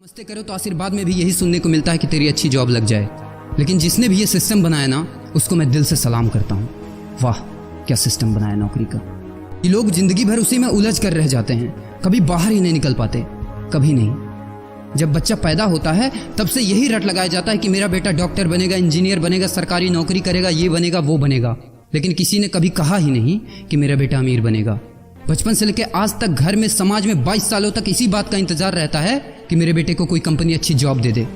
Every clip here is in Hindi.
नमस्ते करो तो आशीर्वाद में भी यही सुनने को मिलता है कि तेरी अच्छी जॉब लग जाए। लेकिन जिसने भी ये सिस्टम बनाया ना, उसको मैं दिल से सलाम करता हूँ। वाह क्या सिस्टम बनाया नौकरी का। ये लोग जिंदगी भर उसी में उलझ कर रह जाते हैं, कभी बाहर ही नहीं निकल पाते, कभी नहीं। जब बच्चा पैदा होता है तब से यही रट लगाया जाता है कि मेरा बेटा डॉक्टर बनेगा, इंजीनियर बनेगा, सरकारी नौकरी करेगा, ये बनेगा वो बनेगा। लेकिन किसी ने कभी कहा ही नहीं कि मेरा बेटा अमीर बनेगा। बचपन से लेकर आज तक घर में, समाज में 22 सालों तक इसी बात का इंतजार रहता है कि मेरे बेटे को कोई कंपनी अच्छी जॉब दे दे।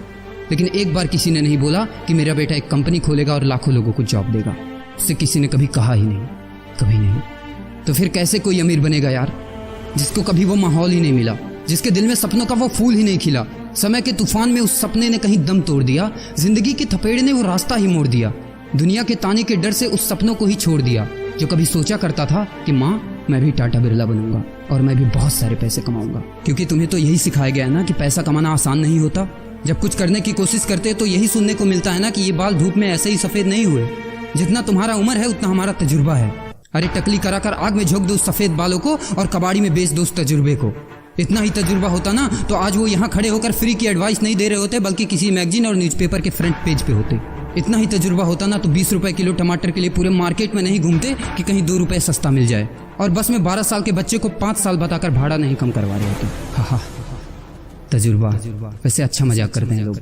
लेकिन एक बार किसी ने नहीं बोला कि मेरा बेटा एक कंपनी खोलेगा और लाखों लोगों को जॉब देगा। इससे किसी ने कभी कहा ही नहीं, कभी नहीं। तो फिर कैसे कोई अमीर बनेगा यार, जिसको कभी वो माहौल ही नहीं मिला, जिसके दिल में सपनों का वो फूल ही नहीं खिला। समय के तूफान में उस सपने ने कहीं दम तोड़ दिया, जिंदगी के थपेड़े ने वो रास्ता ही मोड़ दिया, दुनिया के ताने के डर से उस सपनों को ही छोड़ दिया। जो कभी सोचा करता था कि माँ मैं भी टाटा बिरला बनूंगा और मैं भी बहुत सारे पैसे कमाऊंगा। क्योंकि तुम्हें तो यही सिखाया गया है ना कि पैसा कमाना आसान नहीं होता। जब कुछ करने की कोशिश करते तो यही सुनने को मिलता है ना कि ये बाल धूप में ऐसे ही सफेद नहीं हुए। जितना तुम्हारा उम्र है उतना हमारा तजुर्बा है। अरे टकली कराकर आग में झोंक दो उस सफेद बालों को और कबाड़ी में बेच दो उस तजुर्बे को। इतना ही तजुर्बा होता ना तो आज वो यहाँ खड़े होकर फ्री की एडवाइस नहीं दे रहे होते, बल्कि किसी मैगजीन और न्यूज़पेपर के फ्रंट पेज पे होते। इतना ही तजुर्बा होता ना तो 20 रुपए किलो टमाटर के लिए पूरे मार्केट में नहीं घूमते कि कहीं 2 रुपए सस्ता मिल जाए। और बस में 12 साल के बच्चे को 5 साल बताकर भाड़ा नहीं कम करवा रहे होते। हा तजुर्बा। वैसे अच्छा मजाक करते हैं लोग।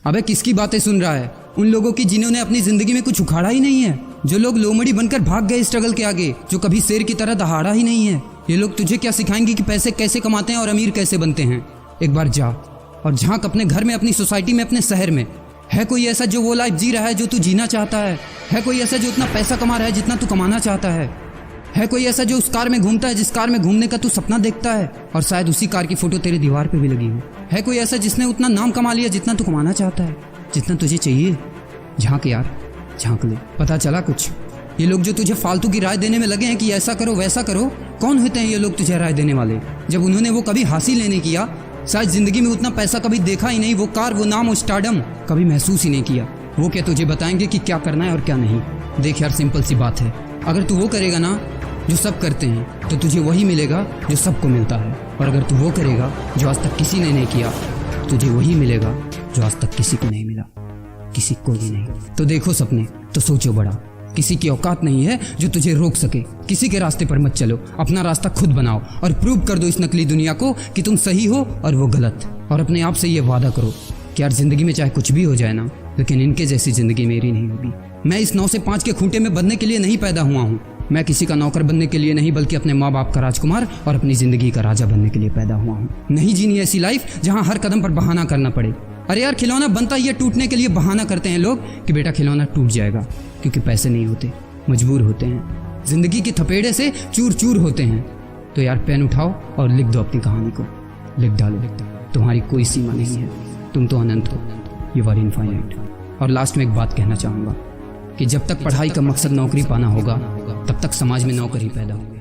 अबे किसकी बातें सुन रहा है? उन लोगों की जिन्होंने अपनी जिंदगी में कुछ उखाड़ा ही नहीं है, जो लोग लोमड़ी बनकर भाग गए स्ट्रगल के आगे, जो कभी शेर की तरह दहाड़ा ही नहीं है। ये लोग तुझे क्या सिखाएंगे कि पैसे कैसे कमाते हैं और अमीर कैसे बनते हैं। एक बार जा और झांक अपने घर में, अपनी सोसाइटी में, अपने शहर में। है कोई ऐसा जो वो लाइफ जी रहा है जो तू जीना चाहता है? है कोई ऐसा जो उतना पैसा कमा रहा है जितना तू कमाना चाहता है? है कोई ऐसा जो उस कार में घूमता है जिस कार में घूमने का तू सपना देखता है और शायद उसी कार की फोटो तेरे दीवार पे भी लगी हो? है कोई ऐसा जिसने उतना नाम कमा लिया जितना तू कमाना चाहता है, जितना तुझे चाहिए? झांक यार, झांक ले, पता चला कुछ। ये लोग जो तुझे फालतू की राय देने में लगे हैं कि ऐसा करो वैसा करो, कौन होते हैं ये लोग तुझे राय देने वाले? जब उन्होंने वो कभी हासिल नहीं किया, शायद जिंदगी में उतना पैसा कभी देखा ही नहीं, वो कार, वो नाम, वो स्टारडम कभी महसूस ही नहीं किया, वो क्या तुझे बताएंगे कि क्या करना है और क्या नहीं? देख यार, सिंपल सी बात है, अगर तू वो करेगा ना जो सब करते हैं तो तुझे वही मिलेगा जो सबको मिलता है। और अगर तू वो करेगा जो आज तक किसी ने नहीं किया, तुझे वही मिलेगा जो आज तक किसी को नहीं मिला, किसी को भी नहीं। तो देखो सपने तो सोचो बड़ा। किसी की औकात नहीं है जो तुझे रोक सके। किसी के रास्ते पर मत चलो, अपना रास्ता खुद बनाओ और प्रूव कर दो इस नकली दुनिया को कि तुम सही हो और वो गलत। और अपने आप से ये वादा करो कि यार जिंदगी में चाहे कुछ भी हो जाए ना, लेकिन इनके जैसी जिंदगी मेरी नहीं होगी। मैं इस 9 से 5 के खूंटे में बंधने के लिए नहीं पैदा हुआ हूँ। मैं किसी का नौकर बनने के लिए नहीं, बल्कि अपने माँ बाप का राजकुमार और अपनी जिंदगी का राजा बनने के लिए पैदा हुआ हूँ। नहीं जीनी ऐसी लाइफ जहाँ हर कदम पर बहाना करना पड़े। अरे यार, खिलौना बनता ही है टूटने के लिए। बहाना करते हैं लोग कि बेटा खिलौना टूट जाएगा, क्योंकि पैसे नहीं होते, मजबूर होते हैं, जिंदगी के थपेड़े से चूर चूर होते हैं। तो यार पेन उठाओ और लिख दो अपनी कहानी को, लिख डालो। तुम्हारी कोई सीमा नहीं है, तुम तो अनंत हो, यू आर इनफाइनाइट। और लास्ट में एक बात कहना चाहूँगा कि जब तक पढ़ाई का मकसद नौकरी पाना होगा, तब तक समाज में नौकर ही पैदा होगा।